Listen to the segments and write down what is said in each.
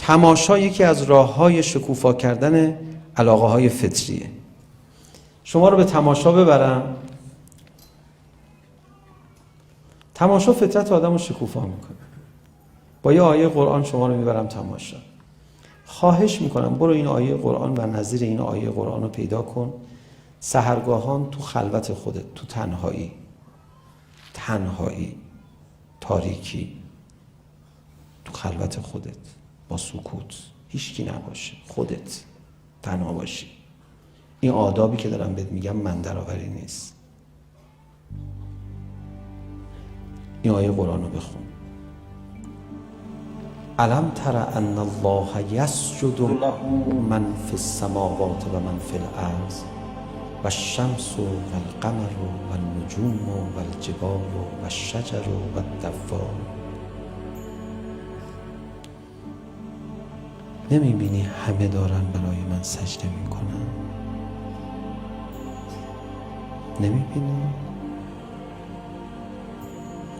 تماشا یکی از راه‌های شکوفا کردن علاقه‌های فطریه. شما رو به تماشا ببرم. تماشا فطرت آدم رو شکوفا میکنه. با یه آیه قرآن شما رو میبرم تماشا. خواهش میکنم برو این آیه قرآن و نظیر این آیه قرآن رو پیدا کن. سحرگاهان تو خلوت خودت، تو تنهایی، تاریکی، تو خلوت خودت، با سکوت، هیچکی نباشه، خودت تنها باشی. این آدابی که دارم بهت میگم من درآوری نیست. این آیه قرآن رو بخون. الم تر ان الله یسجد له من فی السماوات و من فی الارض و الشمس و القمر و النجوم و الجبال و الشجر و الدواب. نمیبینی همه دارن برای من سجده میکنن؟ نمیبینی؟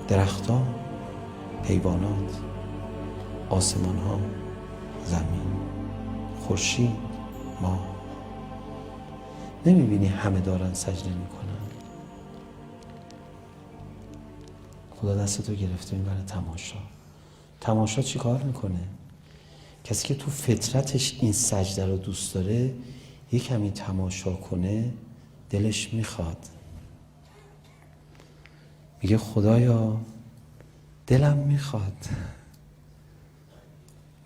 درختان، حیوانات، آسمان ها، زمین، خورشید، ماه. نمیبینی همه دارن سجده میکنن؟ خدا دستتو گرفته میبره تماشا. تماشا چی کار میکنه؟ کسی که تو فطرتش این سجده رو دوست داره یه کمی تماشا کنه دلش میخواد، میگه خدایا دلم میخواد،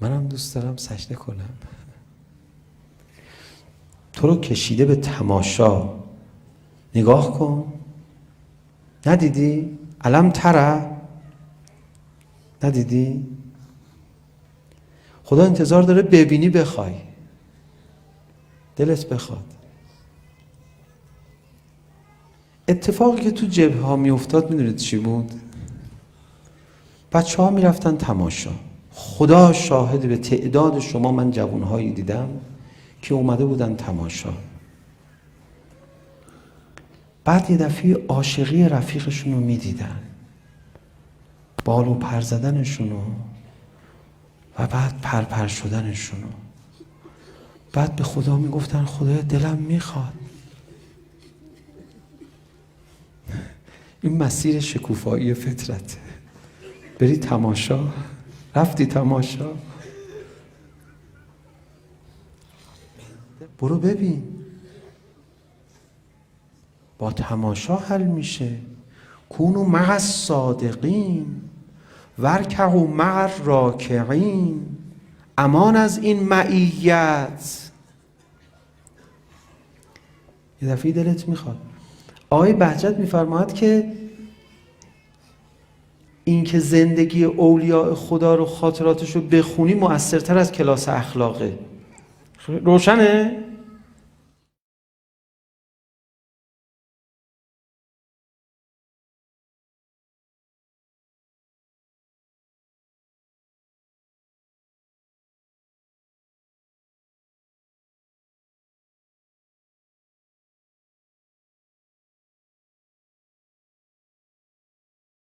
منم دوست دارم سجده کنم. تو رو کشیده به تماشا. نگاه کن. ندیدی؟ الم تره؟ ندیدی؟ خدا انتظار داره ببینی، بخوای، دلت بخواد. اتفاقی که تو جبهه ها می افتاد میدونید چی بود؟ بچه ها می رفتن تماشا. خدا شاهد به تعداد شما من جوانهایی دیدم که اومده بودن تماشا. بعد یه دفعه عاشقی رفیقشون رو می دیدن، بالو پر زدنشون رو، و بعد پرپر شدنشون رو. بعد به خدا می گفتن خدایا دلم میخواد. این مسیر شکوفایی فطرته. بری تماشا. رفتی تماشا، برو ببین. با تماشا حل میشه. کونوا مع الصادقین وارکعوا مع الراکعین. امان از این معیت. یه دفعه دلت میخواد. آقای بهجت میفرماید که این که زندگی اولیاء خدا رو، خاطراتش رو بخونی مؤثرتر از کلاس اخلاقه. روشنه؟